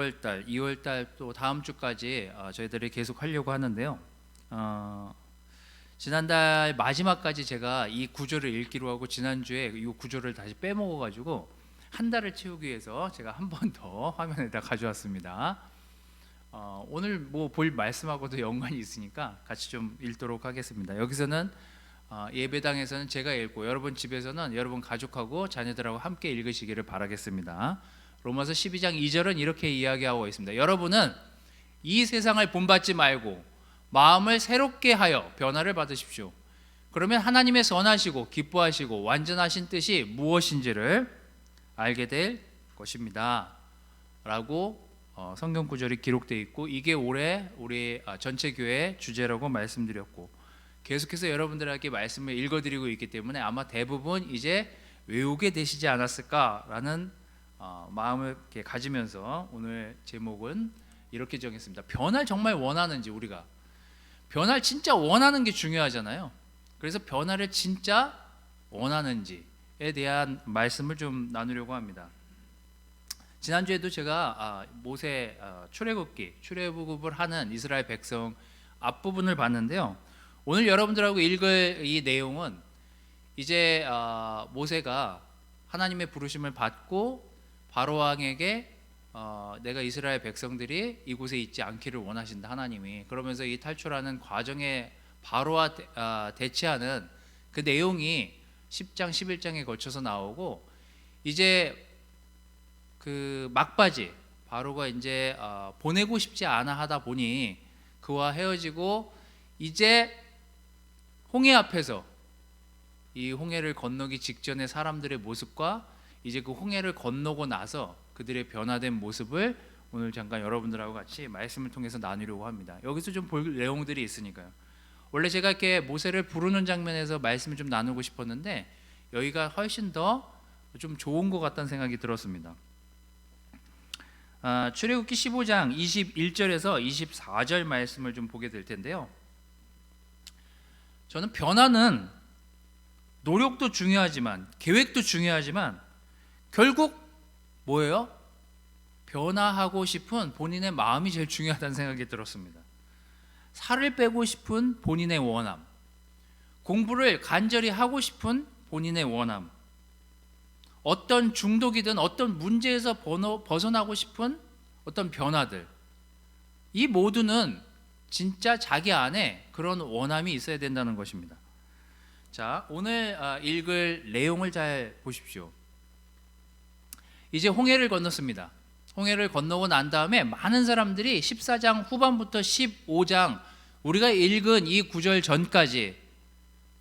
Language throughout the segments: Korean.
1월달, 2월달 또 다음 주까지 저희들이 계속 하려고 하는데요. 지난달 마지막까지 제가 이 구절을 읽기로 하고 지난주에 이 구절을 다시 빼먹어가지고 한 달을 채우기 위해서 제가 한 번 더 화면에다 가져왔습니다. 오늘 뭐 볼 말씀하고도 연관이 있으니까 같이 좀 읽도록 하겠습니다. 여기서는 예배당에서는 제가 읽고 여러분 집에서는 여러분 가족하고 자녀들하고 함께 읽으시기를 바라겠습니다. 로마서 12장 2절은 이렇게 이야기하고 있습니다. 여러분은 이 세상을 본받지 말고 마음을 새롭게 하여 변화를 받으십시오. 그러면 하나님의 선하시고 기뻐하시고 완전하신 뜻이 무엇인지를 알게 될 것입니다 라고 성경 구절이 기록되어 있고, 이게 올해 우리 전체 교회 주제라고 말씀드렸고, 계속해서 여러분들에게 말씀을 읽어드리고 있기 때문에 아마 대부분 이제 외우게 되시지 않았을까라는 마음을 이렇게 가지면서 오늘 제목은 이렇게 정했습니다. 변화를 정말 원하는지, 우리가 변화를 진짜 원하는 게 중요하잖아요. 그래서 변화를 진짜 원하는지에 대한 말씀을 좀 나누려고 합니다. 지난주에도 제가 모세 출애굽을 하는 이스라엘 백성 앞부분을 봤는데요. 오늘 여러분들하고 읽을 이 내용은 이제 모세가 하나님의 부르심을 받고 바로 왕에게 내가 이스라엘 백성들이 이곳에 있지 않기를 원하신다, 하나님이. 그러면서 이 탈출하는 과정에 바로와 대치하는 그 내용이 10장 11장에 걸쳐서 나오고, 이제 그 막바지 바로가 이제 보내고 싶지 않아 하다 보니 그와 헤어지고 이제 홍해 앞에서 이 홍해를 건너기 직전의 사람들의 모습과 이제 그 홍해를 건너고 나서 그들의 변화된 모습을 오늘 잠깐 여러분들하고 같이 말씀을 통해서 나누려고 합니다. 여기서 좀 볼 내용들이 있으니까요. 원래 제가 이렇게 모세를 부르는 장면에서 말씀을 좀 나누고 싶었는데 여기가 훨씬 더 좀 좋은 것 같다는 생각이 들었습니다. 출애굽기 15장 21절에서 24절 말씀을 좀 보게 될 텐데요. 저는 변화는 노력도 중요하지만 계획도 중요하지만 결국 뭐예요? 변화하고 싶은 본인의 마음이 제일 중요하다는 생각이 들었습니다. 살을 빼고 싶은 본인의 원함, 공부를 간절히 하고 싶은 본인의 원함, 어떤 중독이든 어떤 문제에서 벗어나고 싶은 어떤 변화들, 이 모두는 진짜 자기 안에 그런 원함이 있어야 된다는 것입니다. 자, 오늘 읽을 내용을 잘 보십시오. 이제 홍해를 건넜습니다. 홍해를 건너고 난 다음에 많은 사람들이 14장 후반부터 15장 우리가 읽은 이 구절 전까지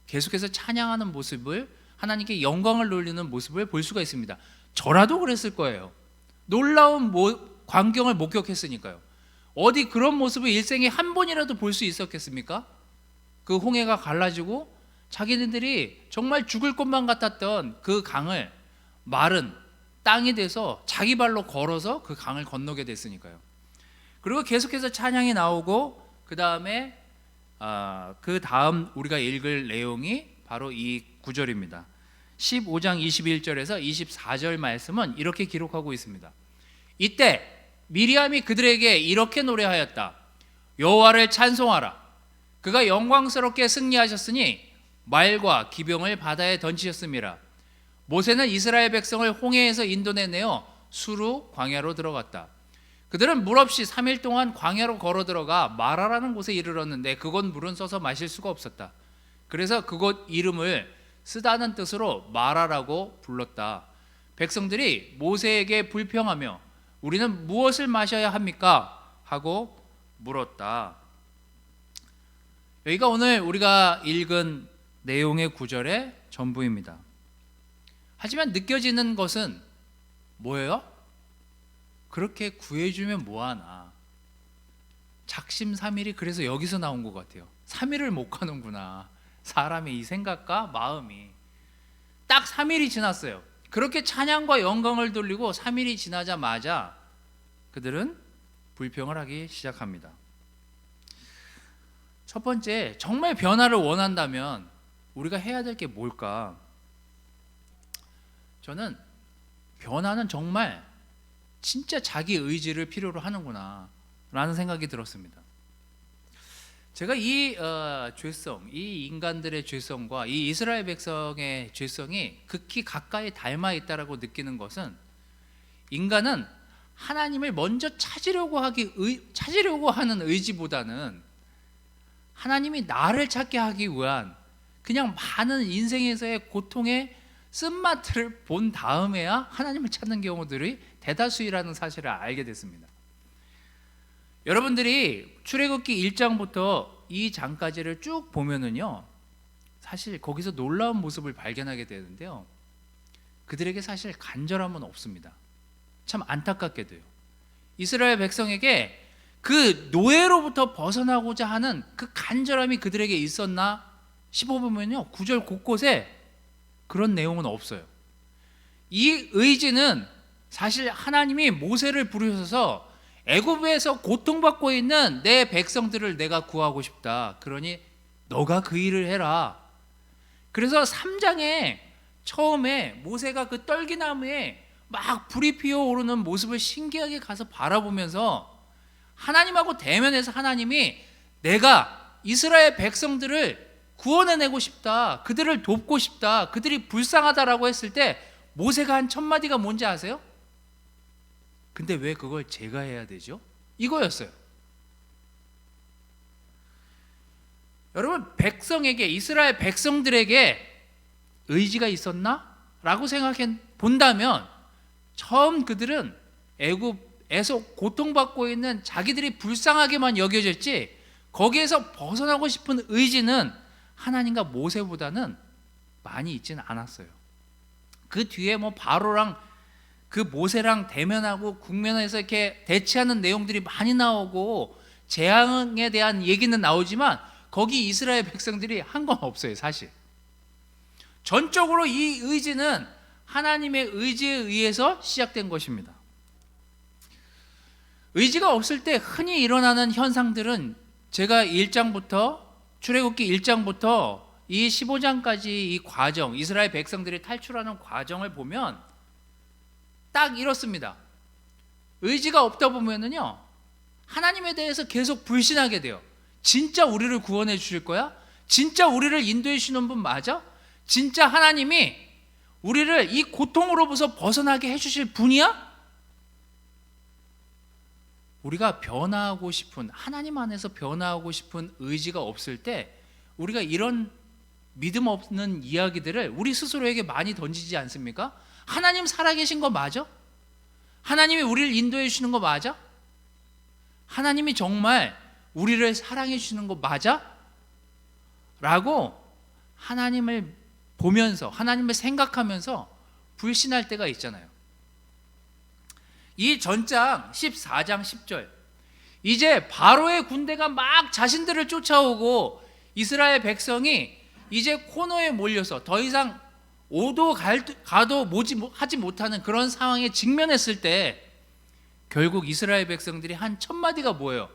계속해서 찬양하는 모습을, 하나님께 영광을 돌리는 모습을 볼 수가 있습니다. 저라도 그랬을 거예요. 놀라운 광경을 목격했으니까요. 어디 그런 모습을 일생에 한 번이라도 볼 수 있었겠습니까? 그 홍해가 갈라지고 자기네들이 정말 죽을 것만 같았던 그 강을 마른 땅이 돼서 자기 발로 걸어서 그 강을 건너게 됐으니까요. 그리고 계속해서 찬양이 나오고 그 다음에 우리가 읽을 내용이 바로 이 구절입니다. 15장 21절에서 24절 말씀은 이렇게 기록하고 있습니다. 이때 미리암이 그들에게 이렇게 노래하였다. 여호와를 찬송하라. 그가 영광스럽게 승리하셨으니 말과 기병을 바다에 던지셨음이라. 모세는 이스라엘 백성을 홍해에서 인도내내어 수루 광야로 들어갔다. 그들은 물 없이 3일 동안 광야로 걸어 들어가 마라라는 곳에 이르렀는데 그곳 물은 써서 마실 수가 없었다. 그래서 그곳 이름을 쓰다는 뜻으로 마라라고 불렀다. 백성들이 모세에게 불평하며 우리는 무엇을 마셔야 합니까? 하고 물었다. 여기가 오늘 우리가 읽은 내용의 구절의 전부입니다. 하지만 느껴지는 것은 뭐예요? 그렇게 구해주면 뭐하나. 작심삼일이 그래서 여기서 나온 것 같아요. 3일을 못 가는구나. 사람의 이 생각과 마음이. 딱 3일이 지났어요. 그렇게 찬양과 영광을 돌리고 3일이 지나자마자 그들은 불평을 하기 시작합니다. 첫 번째, 정말 변화를 원한다면 우리가 해야 될 게 뭘까? 저는 변화는 정말 진짜 자기 의지를 필요로 하는구나 라는 생각이 들었습니다. 제가 이 죄성, 이 인간들의 죄성과 이 이스라엘 백성의 죄성이 극히 가까이 닮아 있다라고 느끼는 것은, 인간은 하나님을 먼저 찾으려고 하는 의지보다는 하나님이 나를 찾게 하기 위한 그냥 많은 인생에서의 고통의 쓴맛을 본 다음에야 하나님을 찾는 경우들이 대다수이라는 사실을 알게 됐습니다. 여러분들이 출애굽기 1장부터 2장까지를 쭉 보면은요, 사실 거기서 놀라운 모습을 발견하게 되는데요, 그들에게 사실 간절함은 없습니다. 참 안타깝게도요. 이스라엘 백성에게 그 노예로부터 벗어나고자 하는 그 간절함이 그들에게 있었나 싶어보면요, 9절 곳곳에 그런 내용은 없어요. 이 의지는 사실 하나님이 모세를 부르셔서 애굽에서 고통받고 있는 내 백성들을 내가 구하고 싶다, 그러니 너가 그 일을 해라. 그래서 3장에 처음에 모세가 그 떨기나무에 막 불이 피어오르는 모습을 신기하게 가서 바라보면서 하나님하고 대면해서 하나님이 내가 이스라엘 백성들을 구원해내고 싶다, 그들을 돕고 싶다, 그들이 불쌍하다라고 했을 때 모세가 한 첫 마디가 뭔지 아세요? 근데 왜 그걸 제가 해야 되죠? 이거였어요. 여러분, 백성에게, 이스라엘 백성들에게 의지가 있었나? 라고 생각해 본다면 처음 그들은 애굽에서 고통받고 있는 자기들이 불쌍하게만 여겨졌지, 거기에서 벗어나고 싶은 의지는 하나님과 모세보다는 많이 있지는 않았어요. 그 뒤에 뭐 바로랑 그 모세랑 대면하고 국면에서 이렇게 대치하는 내용들이 많이 나오고 재앙에 대한 얘기는 나오지만 거기 이스라엘 백성들이 한 건 없어요. 사실 전적으로 이 의지는 하나님의 의지에 의해서 시작된 것입니다. 의지가 없을 때 흔히 일어나는 현상들은 제가 1장부터 출애굽기 1장부터 이 15장까지 이 과정, 이스라엘 백성들이 탈출하는 과정을 보면 딱 이렇습니다. 의지가 없다 보면은요, 하나님에 대해서 계속 불신하게 돼요. 진짜 우리를 구원해 주실 거야? 진짜 우리를 인도해 주시는 분 맞아? 진짜 하나님이 우리를 이 고통으로부터 벗어나게 해주실 분이야? 우리가 변화하고 싶은, 하나님 안에서 변화하고 싶은 의지가 없을 때 우리가 이런 믿음 없는 이야기들을 우리 스스로에게 많이 던지지 않습니까? 하나님 살아계신 거 맞아? 하나님이 우리를 인도해 주시는 거 맞아? 하나님이 정말 우리를 사랑해 주시는 거 맞아? 라고 하나님을 보면서, 하나님을 생각하면서 불신할 때가 있잖아요. 이 전장 14장 10절, 이제 바로의 군대가 막 자신들을 쫓아오고 이스라엘 백성이 이제 코너에 몰려서 더 이상 오도 가도 하지 못하는 그런 상황에 직면했을 때 결국 이스라엘 백성들이 한 첫 마디가 뭐예요?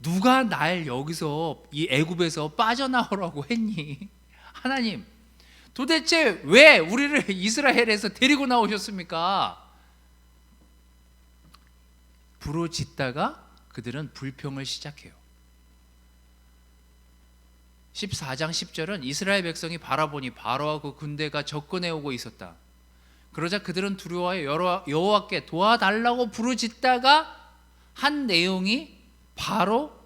누가 날 여기서 이 애굽에서 빠져나오라고 했니? 하나님, 도대체 왜 우리를 이스라엘에서 데리고 나오셨습니까? 부르짖다가 그들은 불평을 시작해요. 14장 10절은 이스라엘 백성이 바라보니 바로와 그 군대가 접근해 오고 있었다. 그러자 그들은 두려워하여 여호와께 도와달라고 부르짖다가 한 내용이 바로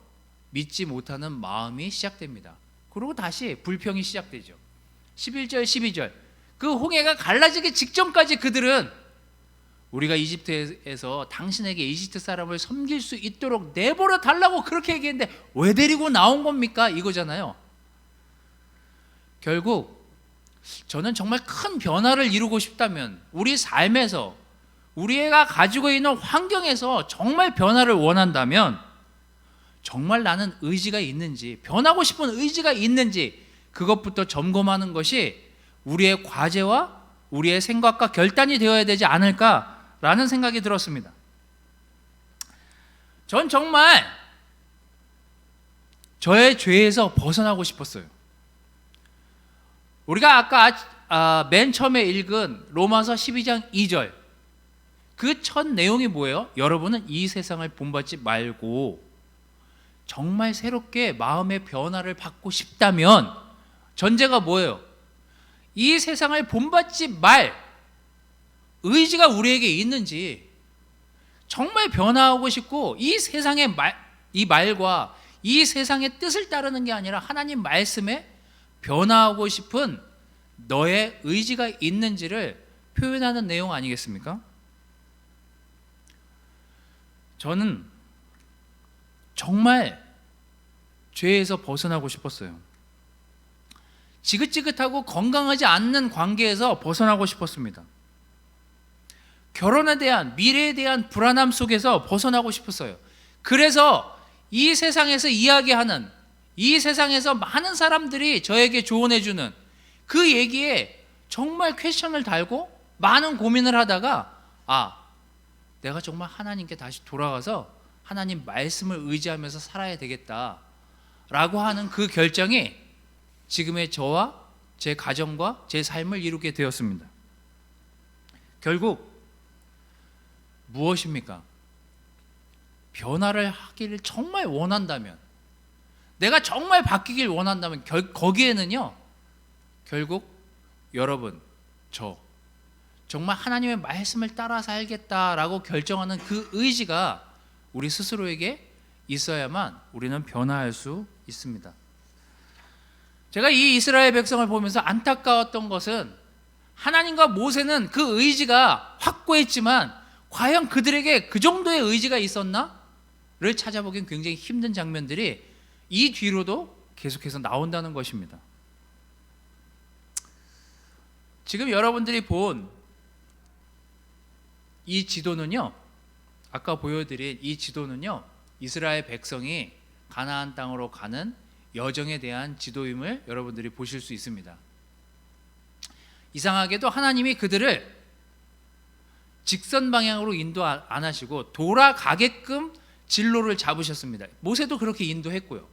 믿지 못하는 마음이 시작됩니다. 그리고 다시 불평이 시작되죠. 11절 12절, 그 홍해가 갈라지기 직전까지 그들은 우리가 이집트에서 당신에게 이집트 사람을 섬길 수 있도록 내버려 달라고 그렇게 얘기했는데 왜 데리고 나온 겁니까? 이거잖아요. 결국 저는 정말 큰 변화를 이루고 싶다면, 우리 삶에서 우리가 가지고 있는 환경에서 정말 변화를 원한다면, 정말 나는 의지가 있는지, 변하고 싶은 의지가 있는지 그것부터 점검하는 것이 우리의 과제와 우리의 생각과 결단이 되어야 되지 않을까라는 생각이 들었습니다. 전 정말 저의 죄에서 벗어나고 싶었어요. 우리가 아까 맨 처음에 읽은 로마서 12장 2절, 그 첫 내용이 뭐예요? 여러분은 이 세상을 본받지 말고 정말 새롭게 마음의 변화를 받고 싶다면 전제가 뭐예요? 이 세상을 본받지 말 의지가 우리에게 있는지, 정말 변화하고 싶고 이 세상의 이 말과 이 세상의 뜻을 따르는 게 아니라 하나님 말씀에 변화하고 싶은 너의 의지가 있는지를 표현하는 내용 아니겠습니까? 저는 정말 죄에서 벗어나고 싶었어요. 지긋지긋하고 건강하지 않는 관계에서 벗어나고 싶었습니다. 결혼에 대한, 미래에 대한 불안함 속에서 벗어나고 싶었어요. 그래서 이 세상에서 이야기하는, 이 세상에서 많은 사람들이 저에게 조언해주는 그 얘기에 정말 퀘션을 달고 많은 고민을 하다가 내가 정말 하나님께 다시 돌아가서 하나님 말씀을 의지하면서 살아야 되겠다라고 하는 그 결정이 지금의 저와 제 가정과 제 삶을 이루게 되었습니다. 결국 무엇입니까? 변화를 하기를 정말 원한다면, 내가 정말 바뀌길 원한다면 거기에는요, 결국 여러분, 저 정말 하나님의 말씀을 따라 살겠다라고 결정하는 그 의지가 우리 스스로에게 있어야만 우리는 변화할 수 있습니다. 제가 이 이스라엘 백성을 보면서 안타까웠던 것은 하나님과 모세는 그 의지가 확고했지만 과연 그들에게 그 정도의 의지가 있었나를 찾아보기엔 굉장히 힘든 장면들이 이 뒤로도 계속해서 나온다는 것입니다. 지금 여러분들이 본 이 지도는요, 아까 보여드린 이 지도는요, 이스라엘 백성이 가나안 땅으로 가는 여정에 대한 지도임을 여러분들이 보실 수 있습니다. 이상하게도 하나님이 그들을 직선 방향으로 인도 안 하시고 돌아가게끔 진로를 잡으셨습니다. 모세도 그렇게 인도했고요.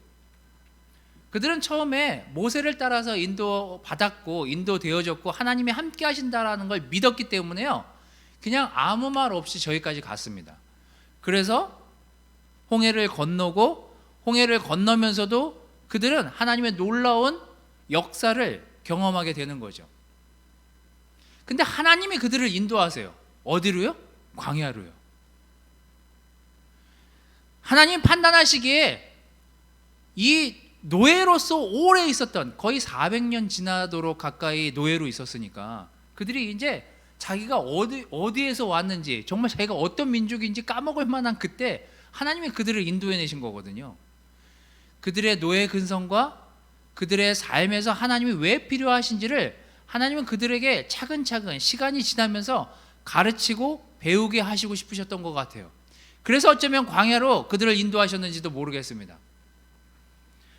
그들은 처음에 모세를 따라서 인도받았고 인도되어졌고 하나님이 함께 하신다라는 걸 믿었기 때문에요, 그냥 아무 말 없이 저기까지 갔습니다. 그래서 홍해를 건너고, 홍해를 건너면서도 그들은 하나님의 놀라운 역사를 경험하게 되는 거죠. 근데 하나님이 그들을 인도하세요. 어디로요? 광야로요. 하나님 판단하시기에 이 노예로서 오래 있었던, 거의 400년 지나도록 가까이 노예로 있었으니까 그들이 이제 자기가 어디에서 왔는지, 정말 자기가 어떤 민족인지 까먹을 만한 그때 하나님이 그들을 인도해내신 거거든요. 그들의 노예 근성과 그들의 삶에서 하나님이 왜 필요하신지를 하나님은 그들에게 차근차근 시간이 지나면서 가르치고 배우게 하시고 싶으셨던 것 같아요. 그래서 어쩌면 광야로 그들을 인도하셨는지도 모르겠습니다.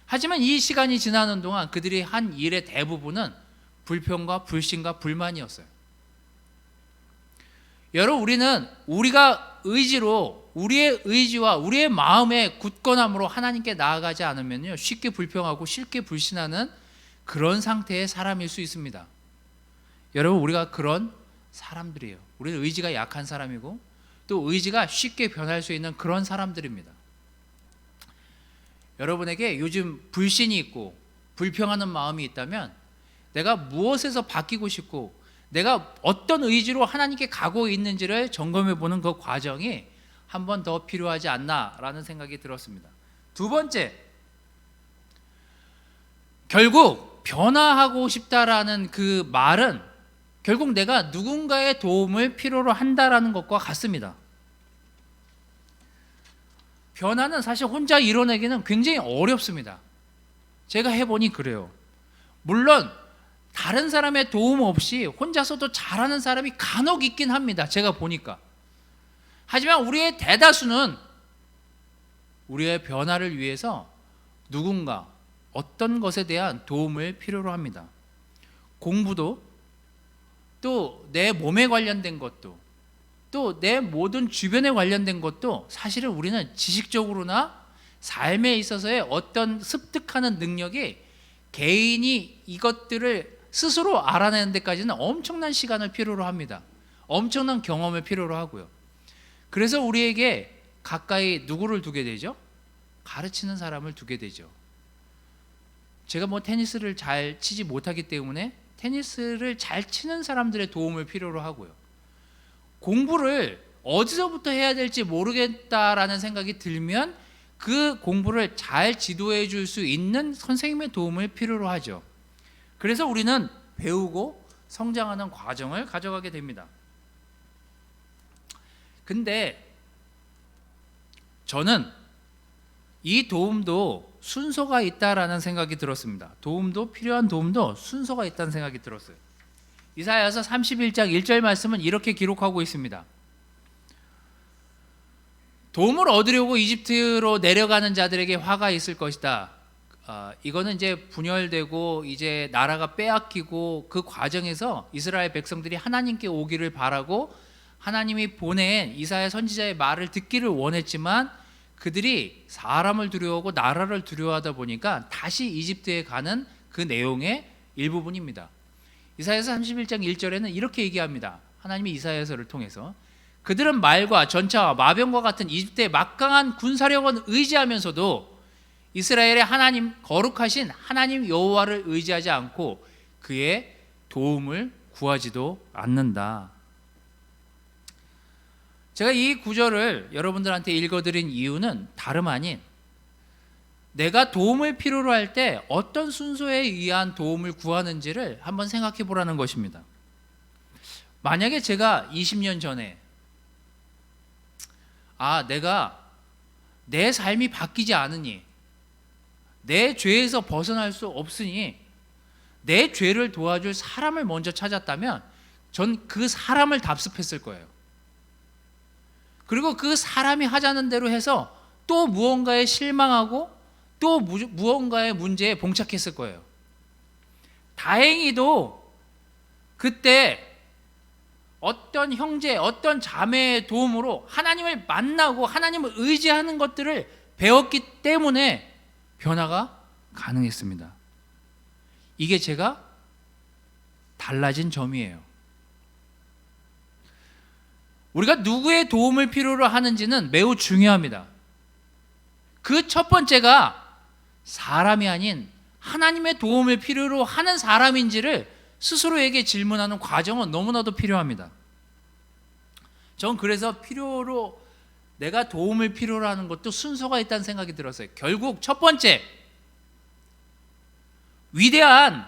하지만 이 시간이 지나는 동안 그들이 한 일의 대부분은 불평과 불신과 불만이었어요. 여러분, 우리는 우리가 우리의 의지와 우리의 마음의 굳건함으로 하나님께 나아가지 않으면요, 쉽게 불평하고 쉽게 불신하는 그런 상태의 사람일 수 있습니다. 여러분, 우리가 그런 사람들이에요. 우리는 의지가 약한 사람이고 또 의지가 쉽게 변할 수 있는 그런 사람들입니다. 여러분에게 요즘 불신이 있고 불평하는 마음이 있다면, 내가 무엇에서 바뀌고 싶고 내가 어떤 의지로 하나님께 가고 있는지를 점검해 보는 그 과정이 한 번 더 필요하지 않나라는 생각이 들었습니다. 두 번째, 결국 변화하고 싶다라는 그 말은 결국 내가 누군가의 도움을 필요로 한다라는 것과 같습니다. 변화는 사실 혼자 이뤄내기는 굉장히 어렵습니다. 제가 해보니 그래요. 물론 다른 사람의 도움 없이 혼자서도 잘하는 사람이 간혹 있긴 합니다. 제가 보니까. 하지만 우리의 대다수는 우리의 변화를 위해서 누군가 어떤 것에 대한 도움을 필요로 합니다. 공부도, 또 내 몸에 관련된 것도, 또 내 모든 주변에 관련된 것도 사실은 우리는 지식적으로나 삶에 있어서의 어떤 습득하는 능력이 개인이 이것들을 스스로 알아내는 데까지는 엄청난 시간을 필요로 합니다. 엄청난 경험을 필요로 하고요. 그래서 우리에게 가까이 누구를 두게 되죠? 가르치는 사람을 두게 되죠. 제가 뭐 테니스를 잘 치지 못하기 때문에 테니스를 잘 치는 사람들의 도움을 필요로 하고요. 공부를 어디서부터 해야 될지 모르겠다라는 생각이 들면 그 공부를 잘 지도해 줄 수 있는 선생님의 도움을 필요로 하죠. 그래서 우리는 배우고 성장하는 과정을 가져가게 됩니다. 근데 저는 이 도움도 순서가 있다라는 생각이 들었습니다. 필요한 도움도 순서가 있다는 생각이 들었어요. 이사야서 31장 1절 말씀은 이렇게 기록하고 있습니다. 도움을 얻으려고 이집트로 내려가는 자들에게 화가 있을 것이다. 이거는 이제 분열되고 이제 나라가 빼앗기고 그 과정에서 이스라엘 백성들이 하나님께 오기를 바라고 하나님이 보낸 이사야 선지자의 말을 듣기를 원했지만 그들이 사람을 두려워하고 나라를 두려워하다 보니까 다시 이집트에 가는 그 내용의 일부분입니다. 이사야서 31장 1절에는 이렇게 얘기합니다. 하나님이 이사야서를 통해서 그들은 말과 전차와 마병과 같은 이집트의 막강한 군사력을 의지하면서도 이스라엘의 하나님 거룩하신 하나님 여호와를 의지하지 않고 그의 도움을 구하지도 않는다. 제가 이 구절을 여러분들한테 읽어드린 이유는 다름 아닌 내가 도움을 필요로 할 때 어떤 순서에 의한 도움을 구하는지를 한번 생각해 보라는 것입니다. 만약에 제가 20년 전에 내가 내 삶이 바뀌지 않으니 내 죄에서 벗어날 수 없으니 내 죄를 도와줄 사람을 먼저 찾았다면 전 그 사람을 답습했을 거예요. 그리고 그 사람이 하자는 대로 해서 또 무언가에 실망하고 또 무언가의 문제에 봉착했을 거예요. 다행히도 그때 어떤 형제, 어떤 자매의 도움으로 하나님을 만나고 하나님을 의지하는 것들을 배웠기 때문에 변화가 가능했습니다. 이게 제가 달라진 점이에요. 우리가 누구의 도움을 필요로 하는지는 매우 중요합니다. 그 첫 번째가 사람이 아닌 하나님의 도움을 필요로 하는 사람인지를 스스로에게 질문하는 과정은 너무나도 필요합니다. 전 그래서 내가 도움을 필요로 하는 것도 순서가 있다는 생각이 들었어요. 결국 첫 번째,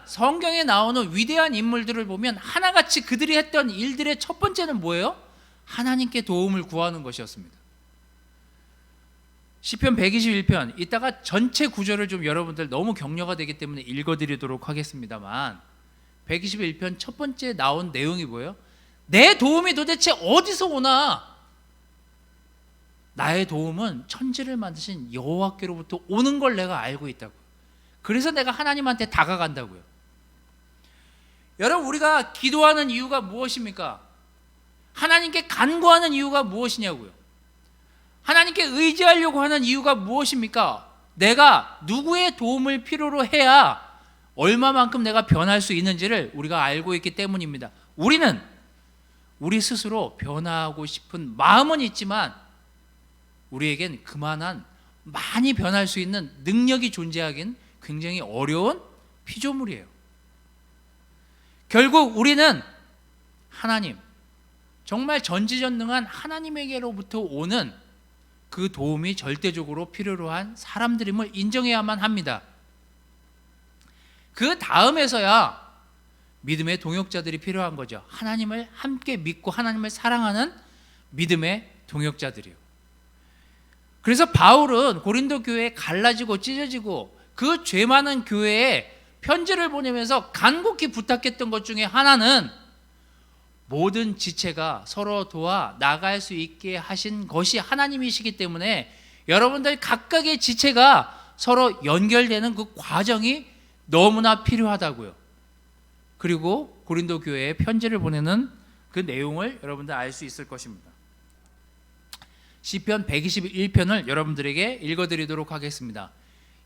성경에 나오는 위대한 인물들을 보면 하나같이 그들이 했던 일들의 첫 번째는 뭐예요? 하나님께 도움을 구하는 것이었습니다. 시편 121편, 이따가 전체 구절을 좀 여러분들 너무 격려가 되기 때문에 읽어드리도록 하겠습니다만 121편 첫 번째 나온 내용이 뭐예요? 내 도움이 도대체 어디서 오나? 나의 도움은 천지를 만드신 여호와께로부터 오는 걸 내가 알고 있다고. 그래서 내가 하나님한테 다가간다고요. 여러분, 우리가 기도하는 이유가 무엇입니까? 하나님께 간구하는 이유가 무엇이냐고요. 하나님께 의지하려고 하는 이유가 무엇입니까? 내가 누구의 도움을 필요로 해야 얼마만큼 내가 변할 수 있는지를 우리가 알고 있기 때문입니다. 우리는 우리 스스로 변화하고 싶은 마음은 있지만 우리에겐 그만한 많이 변할 수 있는 능력이 존재하긴 굉장히 어려운 피조물이에요. 결국 우리는 하나님, 정말 전지전능한 하나님에게로부터 오는 그 도움이 절대적으로 필요로 한 사람들임을 인정해야만 합니다. 그 다음에서야 믿음의 동역자들이 필요한 거죠. 하나님을 함께 믿고 하나님을 사랑하는 믿음의 동역자들이요. 그래서 바울은 고린도 교회에 갈라지고 찢어지고 그 죄 많은 교회에 편지를 보내면서 간곡히 부탁했던 것 중에 하나는 모든 지체가 서로 도와 나갈 수 있게 하신 것이 하나님이시기 때문에 여러분들 각각의 지체가 서로 연결되는 그 과정이 너무나 필요하다고요. 그리고 고린도 교회에 편지를 보내는 그 내용을 여러분들 알 수 있을 것입니다. 시편 121편을 여러분들에게 읽어드리도록 하겠습니다.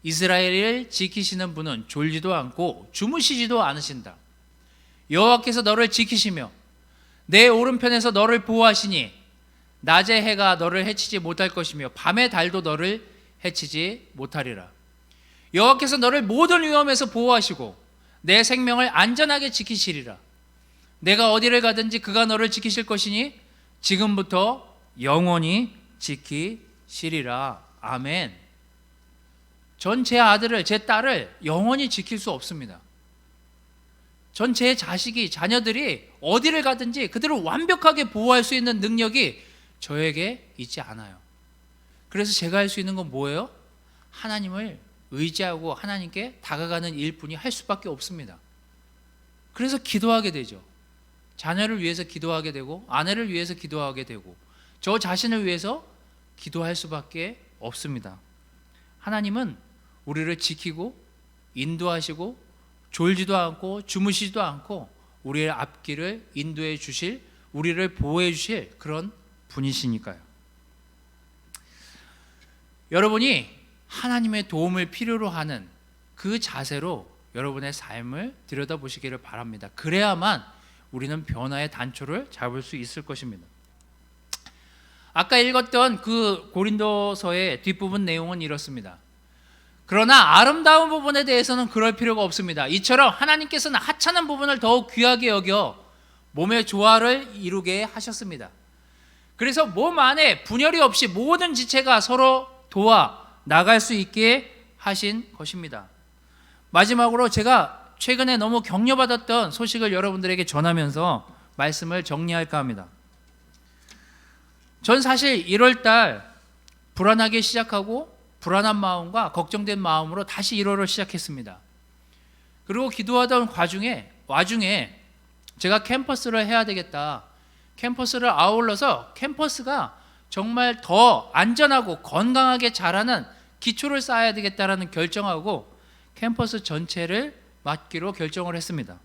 이스라엘을 지키시는 분은 졸지도 않고 주무시지도 않으신다. 여호와께서 너를 지키시며 내 오른편에서 너를 보호하시니 낮의 해가 너를 해치지 못할 것이며 밤의 달도 너를 해치지 못하리라. 여호와께서 너를 모든 위험에서 보호하시고 내 생명을 안전하게 지키시리라. 내가 어디를 가든지 그가 너를 지키실 것이니 지금부터 영원히 지키시리라. 아멘. 전 제 아들을, 제 딸을 영원히 지킬 수 없습니다. 전 제 자식이, 자녀들이 어디를 가든지 그들을 완벽하게 보호할 수 있는 능력이 저에게 있지 않아요. 그래서 제가 할 수 있는 건 뭐예요? 하나님을 의지하고 하나님께 다가가는 일뿐이 할 수밖에 없습니다. 그래서 기도하게 되죠. 자녀를 위해서 기도하게 되고 아내를 위해서 기도하게 되고 저 자신을 위해서 기도할 수밖에 없습니다. 하나님은 우리를 지키고 인도하시고 졸지도 않고 주무시지도 않고 우리의 앞길을 인도해 주실, 우리를 보호해 주실 그런 분이시니까요. 여러분이 하나님의 도움을 필요로 하는 그 자세로 여러분의 삶을 들여다보시기를 바랍니다. 그래야만 우리는 변화의 단초를 잡을 수 있을 것입니다. 아까 읽었던 그 고린도서의 뒷부분 내용은 이렇습니다. 그러나 아름다운 부분에 대해서는 그럴 필요가 없습니다. 이처럼 하나님께서는 하찮은 부분을 더욱 귀하게 여겨 몸의 조화를 이루게 하셨습니다. 그래서 몸 안에 분열이 없이 모든 지체가 서로 도와 나갈 수 있게 하신 것입니다. 마지막으로 제가 최근에 너무 격려받았던 소식을 여러분들에게 전하면서 말씀을 정리할까 합니다. 전 사실 1월달 불안하게 시작하고 불안한 마음과 걱정된 마음으로 다시 1월을 시작했습니다. 그리고 기도하던 와중에 제가 캠퍼스를 해야 되겠다. 캠퍼스를 아울러서 캠퍼스가 정말 더 안전하고 건강하게 자라는 기초를 쌓아야 되겠다라는 결정하고 캠퍼스 전체를 맡기로 결정을 했습니다.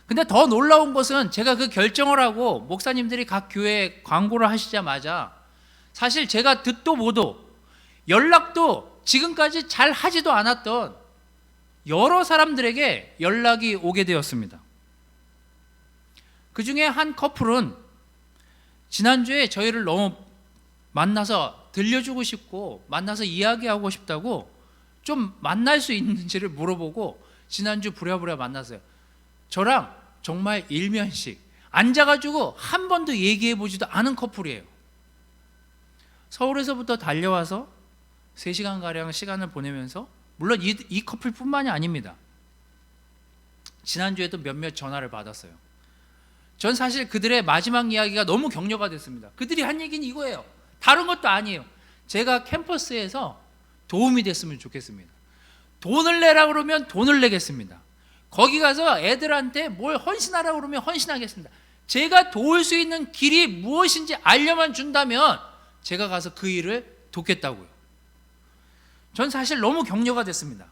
근데 더 놀라운 것은 제가 그 결정을 하고 목사님들이 각 교회에 광고를 하시자마자 사실 제가 듣도 보도 연락도 지금까지 잘 하지도 않았던 여러 사람들에게 연락이 오게 되었습니다. 그 중에 한 커플은 지난주에 저희를 너무 만나서 들려주고 싶고 만나서 이야기하고 싶다고 좀 만날 수 있는지를 물어보고 지난주 부랴부랴 만났어요. 저랑 정말 일면식 앉아가지고 한 번도 얘기해보지도 않은 커플이에요. 서울에서부터 달려와서 3시간가량 시간을 보내면서 물론 이 커플뿐만이 아닙니다. 지난주에도 몇몇 전화를 받았어요. 전 사실 그들의 마지막 이야기가 너무 격려가 됐습니다. 그들이 한 얘기는 이거예요. 다른 것도 아니에요. 제가 캠퍼스에서 도움이 됐으면 좋겠습니다. 돈을 내라 그러면 돈을 내겠습니다. 거기 가서 애들한테 뭘 헌신하라 그러면 헌신하겠습니다. 제가 도울 수 있는 길이 무엇인지 알려만 준다면 제가 가서 그 일을 돕겠다고요. 전 사실 너무 격려가 됐습니다.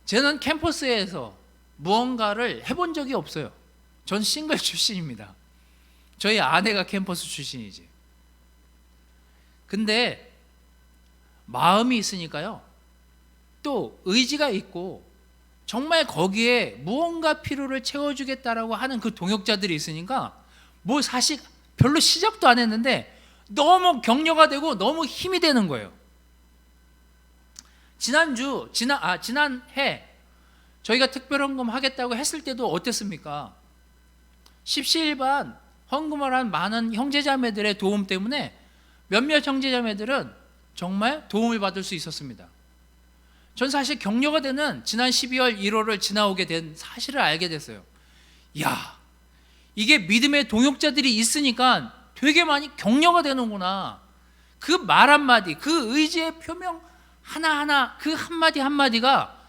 저는 캠퍼스에서 무언가를 해본 적이 없어요. 전 싱글 출신입니다. 저희 아내가 캠퍼스 출신이지. 근데 마음이 있으니까요. 또 의지가 있고 정말 거기에 무언가 필요를 채워주겠다라고 하는 그 동역자들이 있으니까 뭐 사실 별로 시작도 안 했는데 너무 격려가 되고 너무 힘이 되는 거예요. 지난해 저희가 특별헌금 하겠다고 했을 때도 어땠습니까? 십시일반 헌금을 한 많은 형제자매들의 도움 때문에 몇몇 형제자매들은 정말 도움을 받을 수 있었습니다. 전 사실 격려가 되는 지난 12월 1월을 지나오게 된 사실을 알게 됐어요. 야, 이게 믿음의 동역자들이 있으니까 되게 많이 격려가 되는구나. 그 말 한마디, 그 의지의 표명 하나하나, 그 한마디 한마디가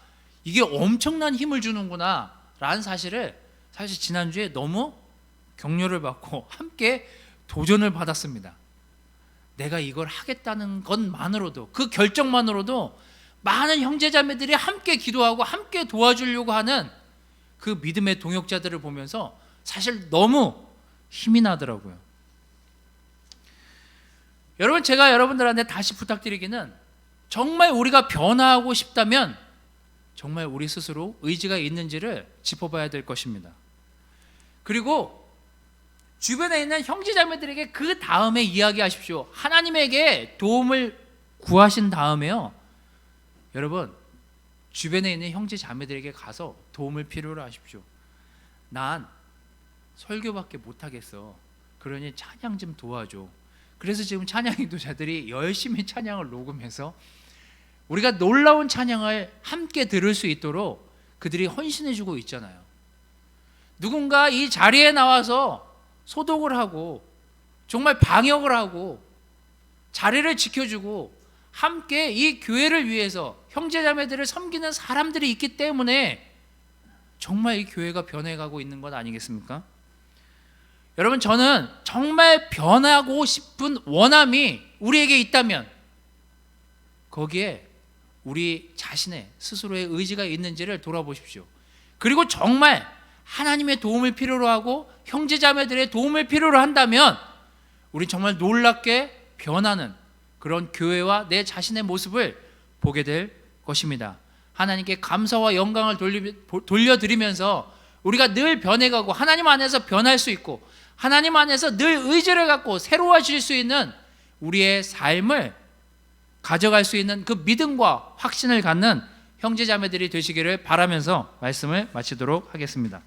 이게 엄청난 힘을 주는구나 라는 사실을 사실 지난주에 너무 격려를 받고 함께 도전을 받았습니다. 내가 이걸 하겠다는 것만으로도, 그 결정만으로도 많은 형제자매들이 함께 기도하고 함께 도와주려고 하는 그 믿음의 동역자들을 보면서 사실 너무 힘이 나더라고요. 여러분, 제가 여러분들한테 다시 부탁드리기는 정말 우리가 변화하고 싶다면 정말 우리 스스로 의지가 있는지를 짚어봐야 될 것입니다. 그리고 주변에 있는 형제자매들에게 그 다음에 이야기하십시오. 하나님에게 도움을 구하신 다음에요, 여러분 주변에 있는 형제자매들에게 가서 도움을 필요로 하십시오. 난 설교밖에 못하겠어. 그러니 찬양 좀 도와줘. 그래서 지금 찬양 인도자들이 열심히 찬양을 녹음해서 우리가 놀라운 찬양을 함께 들을 수 있도록 그들이 헌신해주고 있잖아요. 누군가 이 자리에 나와서 소독을 하고 정말 방역을 하고 자리를 지켜주고 함께 이 교회를 위해서 형제자매들을 섬기는 사람들이 있기 때문에 정말 이 교회가 변해가고 있는 것 아니겠습니까? 여러분, 저는 정말 변하고 싶은 원함이 우리에게 있다면 거기에 우리 자신의 스스로의 의지가 있는지를 돌아보십시오. 그리고 정말 하나님의 도움을 필요로 하고 형제자매들의 도움을 필요로 한다면 우리 정말 놀랍게 변하는 그런 교회와 내 자신의 모습을 보게 될 것입니다. 하나님께 감사와 영광을 돌려드리면서 우리가 늘 변해가고 하나님 안에서 변할 수 있고 하나님 안에서 늘 의지를 갖고 새로워질 수 있는 우리의 삶을 가져갈 수 있는 그 믿음과 확신을 갖는 형제자매들이 되시기를 바라면서 말씀을 마치도록 하겠습니다.